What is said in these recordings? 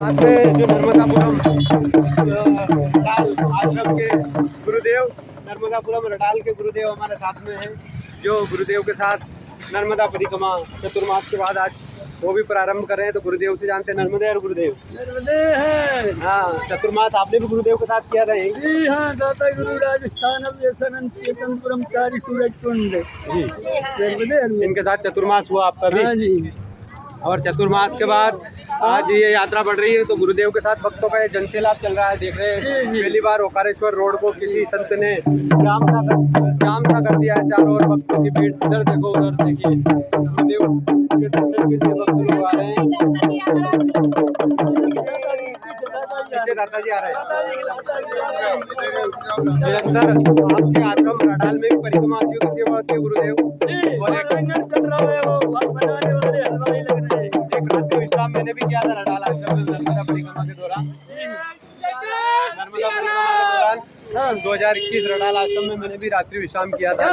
साथ में जो नर्मदापुरम रटाल आश्रम के गुरुदेव, नर्मदापुरम रटाल के गुरुदेव हमारे साथ में हैं, जो गुरुदेव के साथ नर्मदा परिक्रमा चतुर्मास के बाद आज वो भी प्रारंभ कर रहे हैं। तो गुरुदेव से जानते हैं, नर्मदे और गुरुदेव नर्मदे है। हाँ, चतुर्मास आपने भी गुरुदेव के साथ किया था? जी हाँ, दाता गुरु राजस्थान चेतनपुरम चारी सूरज कुंड जी, नर्मदे इनके साथ चतुर्मास हुआ आपका भी? हाँ जी। और चतुर्मास के बाद आज ये यात्रा बढ़ रही है, तो गुरुदेव के साथ भक्तों का ये जनसैलाब चल रहा है, देख रहे हैं। पहली बार ओकारेश्वर रोड को किसी संत ने जाम सा कर दिया है, चारों ओर भक्तों की भीड़। इधर देखो, उधर देखिए, गुरुदेव के दर्शन के लिए भक्त लोग आ रहे हैं। पीछे दाता जी आ रहे हैं। निरंतर आपके आश्रम रटाल में भी परिक्रमावासियों की सेवा होती है गुरुदेव, और एक रात्रि विश्राम मैंने भी किया था रटाल आश्रम में नर्मदा परिक्रमा के दौरान। नर्मदा परिक्रमा के दौरान 2021 रटाल आश्रम में मैंने भी रात्रि विश्राम किया था।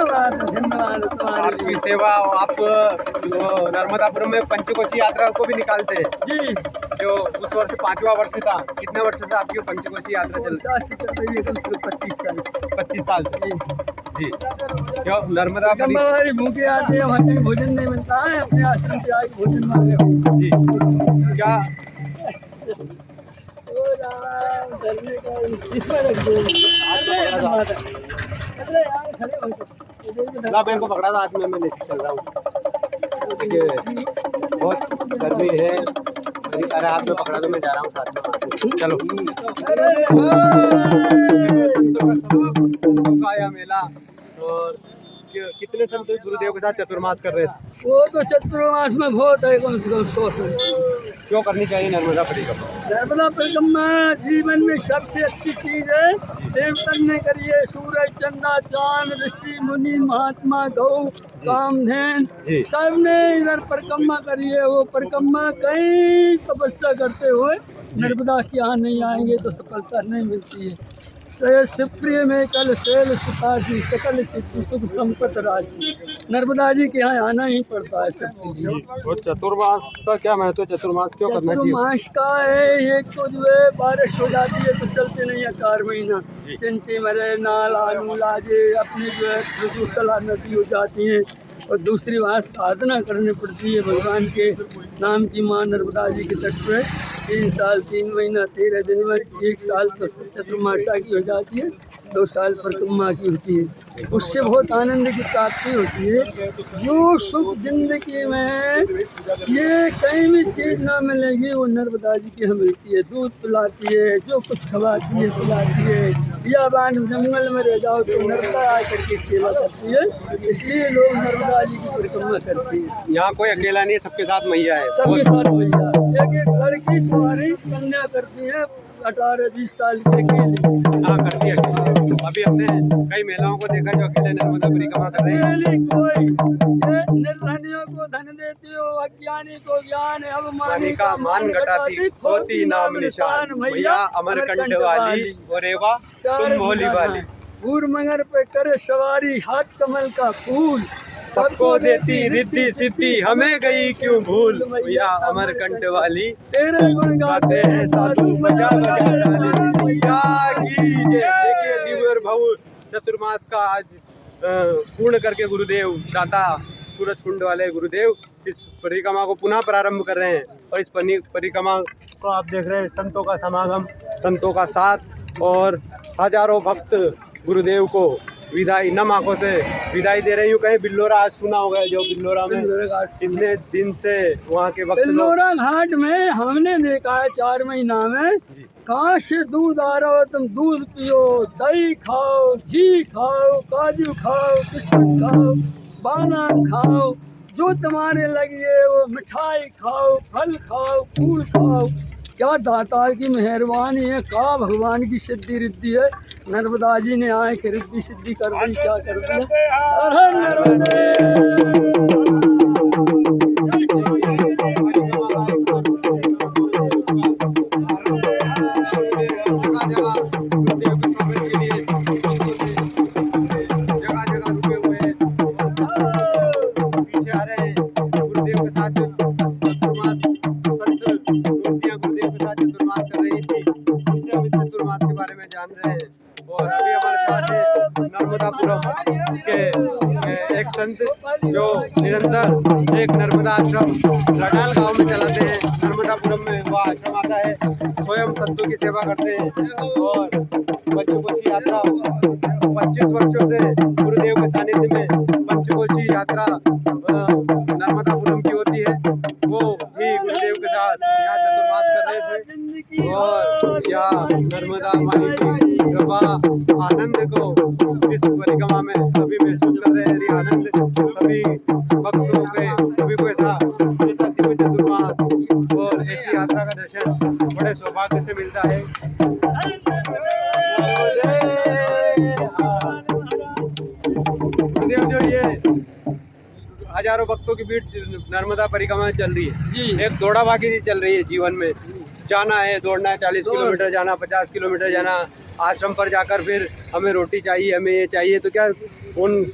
आपकी सेवा, आप नर्मदापुरम में पंचकोशी यात्रा को भी निकालते हैं जी, जो उस वर्ष 5वां वर्ष था। कितने वर्ष से आपकी पंचकोशी यात्रा चल रही है? 25 साल से जी। क्यों नर्मदा भूखे आते हैं, वहाँ कहीं भोजन नहीं मिलता है, अपने आश्रम के आगे भोजन मांगे जी। क्या इसमें रख दो। को पकड़ा था, आज मैं लेके चल रहा हूँ। बहुत गर्मी है, अरे हाथ में पकड़ा तो मैं जा रहा हूँ साथ में। चलो, संतों का आया मेला। और कितने संत गुरुदेव के साथ चतुर्मास कर रहे थे? वो तो चतुर्मास में बहुत है, कम से कम 100 संत। क्यों करनी चाहिए नर्मदा परिक्रमा? नर्मदा परिक्रमा जीवन में सबसे अच्छी चीज है। देवतन ने करिए, सूरज, चंदा, चांद, ऋषि, मुनि, महात्मा, गौ, कामधेन, सब ने इधर परिक्रमा करिए। वो परिक्रमा कई तपस्या करते हुए नर्मदा के यहाँ नहीं आएंगे तो सफलता नहीं मिलती है। शिवप्रिय में कल शैल सुखासी, सकल सिद्धि सुख संपत राशि। नर्मदा जी के यहाँ आना ही पड़ता है सबके लिए। और चतुर्मास का क्या महत्व? चतुर्मास क्यों करना चाहिए? चतुर्मास का है, एक तो जो है बारिश हो जाती है तो चलते नहीं है 4 महीना, चिंटी मरे, नाल, आलू, लाजे, अपनी जो है प्रदूषण नदी हो जाती है। और दूसरी बात, साधना करनी पड़ती है भगवान के नाम की। माँ नर्मदा जी के तट पर 3 साल 3 महीना 13 दिन में 1 साल तो चतुर्मासा की हो जाती है, 2 साल परिक्रमा की होती है। उससे बहुत आनंद की प्राप्ति होती है। जो सुख जिंदगी में ये कहीं भी चीज़ ना मिलेगी, वो नर्मदा जी की हमें मिलती है। दूध पिलाती है, जो कुछ खवाती है पिलाती है। या बान जंगल में रह जाओ तो नर्मदा आकर के सेवा करती है, इसलिए लोग नर्मदा जी की परिक्रमा करते हैं। यहाँ कोई अकेला नहीं है, सबके साथ मैया है। सबके साथ मैया, एक लड़की तुम्हारी कन्या करती है 18-20 साल के अकेले। हाँ, करती है। अभी हमने कई महिलाओं को देखा जो अकेले नर्मदा परिक्रमा कर रही है। कोई निर्धनियों को धन देती हो, अज्ञानी को ज्ञान, अभिमानी का मान घटाती, खोती नाम निशान, मैया अमरकंठ वाली और रेवा तुम भोली वाली। भूर मंगर पे करे सवारी, हाथ कमल का फूल, सबको देती रिद्धि सिद्धि, हमें गई क्यों भूल। मैया अमरकंठ वाली, तेरे गुण गाते हैं साधु, मजा मैया की जय। देखिए, दिव्य और भव्य चतुर्मास का आज पूर्ण करके गुरुदेव, दाता सूरज कुंड वाले गुरुदेव इस परिक्रमा को पुनः प्रारंभ कर रहे हैं। और इस परिक्रमा को आप देख रहे हैं, संतों का समागम, संतों का साथ, और हजारों भक्त गुरुदेव को विदाई, नम आंखों से विदाई दे रही हूँ। कहीं बिल्लोरा आज सुना होगा, जो बिल्लोरा में इतने दिन से वहाँ के वक्त बिल्लोरा घाट में हमने देखा है 4 महीना में, कहाँ से दूध आ रहा हो, तुम दूध पियो, दही खाओ, घी खाओ, काजू खाओ, किशमिश खाओ, बादाम खाओ, जो तुम्हारे लगे वो मिठाई खाओ, फल खाओ, फूल खाओ। क्या दातार की मेहरबानी है, का भगवान की सिद्धि रिद्धि है। नर्मदा जी ने आए कि रिद्धि सिद्धि कर दी, क्या कर दिया। गुरुदेव के साथ मान रहे हैं। और अभी हमारे साथ है नर्मदापुरम के एक संत जो निरंतर एक नर्मदा आश्रम रडाल गांव में चलाते हैं। नर्मदापुरम में वह आश्रम आता है, स्वयं संतों की सेवा करते हैं और पंचकोशी यात्रा 25 वर्षों से गुरुदेव के सानिध्य में पंचकोशी यात्रा नर्मदापुरम की होती है। वो भी गुरुदेव के साथ यहाँ चतुर्मास कर रहे थे और यहाँ नर्मदा माई की कृपा आनंद को इस परिक्रमा में सभी महसूस कर रहे हैं। ये आनंद सभी भक्तों के सभी को ऐसा चतुर्मास और ऐसी यात्रा का दर्शन बड़े सौभाग्य से मिलता है। गुरुदेव जो ये हजारों भक्तों की भीड़ नर्मदा परिक्रमा चल रही है जी। एक दौड़ा भागी सी चल रही है। जीवन में जाना है, दौड़ना है, 40 किलोमीटर जाना, 50 किलोमीटर जाना, आश्रम पर जाकर फिर हमें रोटी चाहिए, हमें ये चाहिए। तो क्या उन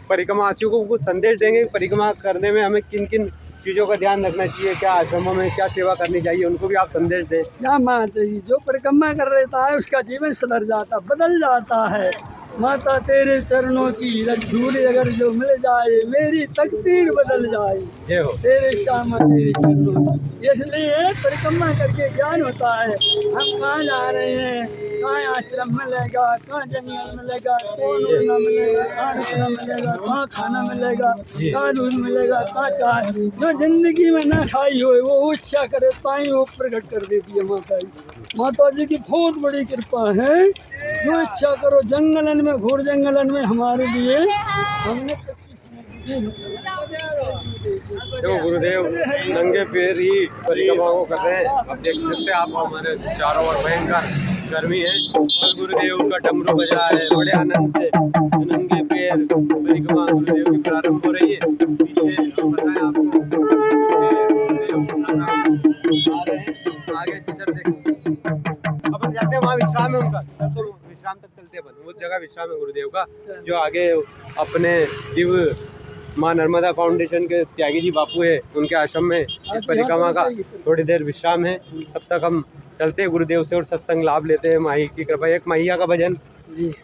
परिक्रमावासियों को कुछ संदेश देंगे? परिक्रमा करने में हमें किन किन चीज़ों का ध्यान रखना चाहिए, क्या आश्रमों में क्या सेवा करनी चाहिए, उनको भी आप संदेश दें। क्या बात है, जो परिक्रमा कर रहता है उसका जीवन सुधर जाता, बदल जाता है। माता तेरे चरणों की धूल अगर जो मिल जाए, मेरी तकदीर बदल जाए। जय हो। तेरे श्यामा तेरे चरणों की। इसलिए परिक्रमा करके ज्ञान होता है हम कहाँ जा रहे हैं, कहाँ आश्रम मिलेगा, कहाँ जंगल मिलेगा, कौन रुकना मिलेगा, कहाँ रुकना मिलेगा, कहाँ खाना मिलेगा, कहाँ दूध मिलेगा, कहाँ चाय। जो जिंदगी में ना खाई हो वो इच्छा करे ताई वो प्रकट कर देती है माता जी। माता जी की बहुत बड़ी कृपा है। जो इच्छा करो जंगलन में, घोर जंगलन में हमारे लिए हमने देखो गुरुदेव नंगे पैर ही परिक्रमा को कर रहे हैं। अब देख सकते हैं आप हमारे चारों ओर भयंकर गर्मी है और गुरुदेव का डमरू बज रहा है बड़े आनंद से। नंगे पैर परिक्रमा गुरुदेव की प्रारंभ हो रही है। पीछे हम बताएं आपको आगे जिधर देखिए अपन जाते हैं वहाँ विश्राम है उनका, तो विश्राम तक चलते हैं अपन। उस जगह विश्राम है गुरुदेव का जो आगे अपने दिव्य माँ नर्मदा फाउंडेशन के त्यागी जी बापू है, उनके आश्रम में इस परिक्रमा का थोड़ी देर विश्राम है। तब तक हम चलते हैं गुरुदेव से और सत्संग लाभ लेते हैं। माही की कृपा। एक मैया का भजन जी।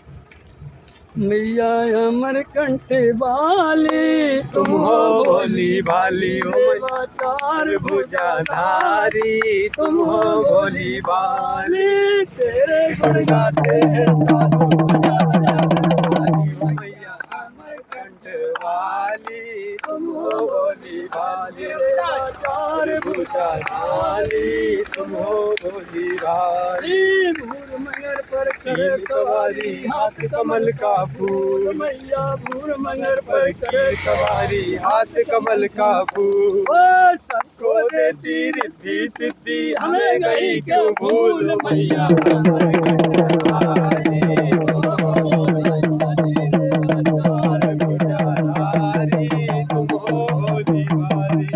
मैया अमर कंठे वाली तुम हो भोली भाली, हो चार भुजाधारी तुम हो भोली भाली, तेरे गुण गाते हैं साधु मैया अमर कंठ वाली तुम हो भोली भाली, चार भुजाधारी तुम हो भोली भाली। भूर मंगर पर करे सवारी हाथ कमल का फूल, मैया भूर मंगर पर पर करे सवारी हाथ कमल का फूल, ओ सबको को देती रिद्धि सिद्धि हमें गई क्यों भूल। मैया अमर कंठ वाली तुम हो भोली भाली,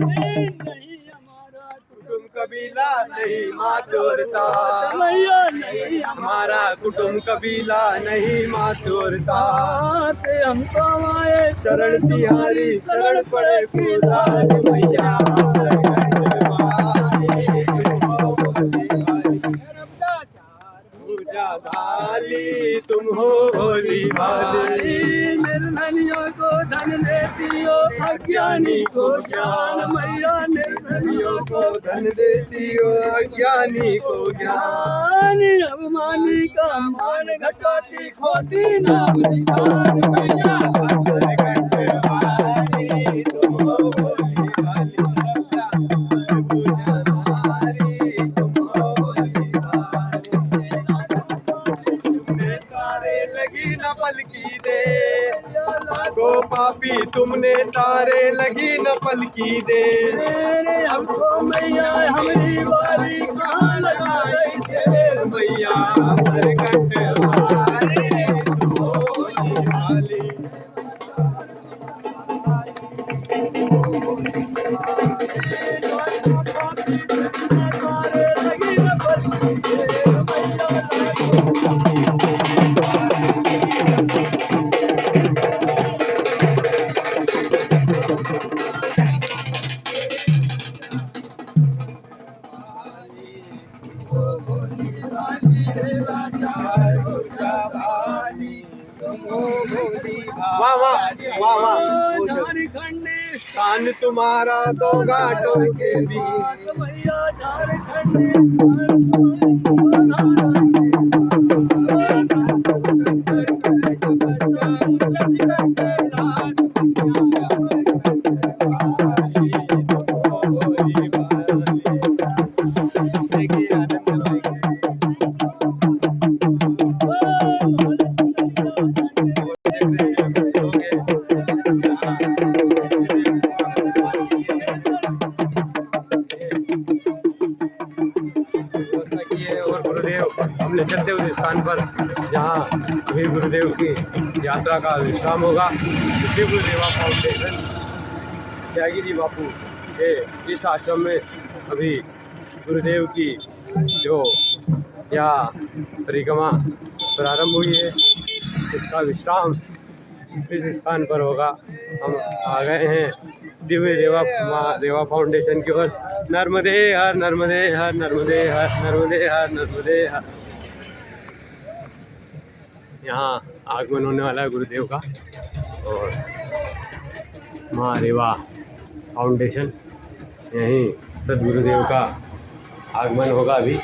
कुटुम कबीला नहीं मातुरता, मैया नहीं हमारा कुटुम कबीला नहीं मातुरता। हमको आए शरण तिहारी शरण पड़े खुदा मैया अमर कंठ वाली तुम हो भोली भाली, तुम हो भोली भाली। निर्धनियों को धन देती हो, अज्ञानी को ज्ञान। मैया निर्धनियों को धन देती हो, अज्ञानी को ज्ञान। अभिमानी का मान घटाती, खोती नाम निशान। मैया अमर कंठ वाली तुम हो भोली भाली, तुम हो भोली भाली। तारे लगी न पलकी दे गो पापी, तुमने तारे लगी न पलकी दे। हमको मैया हमारी बारी कहाँ लगा रही थे। मैया अमर कंठ वाली तुम हो भोली भाली। वाह वाह वाह वाह। झारखंड स्थान तुम्हारा तो घाटों के बीच, भैया झारखंड और गुरुदेव हमने चलते उस स्थान पर जहाँ अभी गुरुदेव की यात्रा का विश्राम होगा। श्री गुरुदेवा फाउंडेशन त्यागी जी बापू के इस आश्रम में अभी गुरुदेव की जो यहाँ परिक्रमा प्रारंभ हुई है, इसका विश्राम इस स्थान पर होगा। हम आ गए हैं दिव्य देवा फाउंडेशन की ओर। नर्मदे हर नर्मदे हर नर्मदे हर नर्मदे हर नर्मदे हर। यहाँ आगमन होने वाला है गुरुदेव का, और माँ रेवा फाउंडेशन, यहीं सदगुरुदेव का आगमन होगा अभी।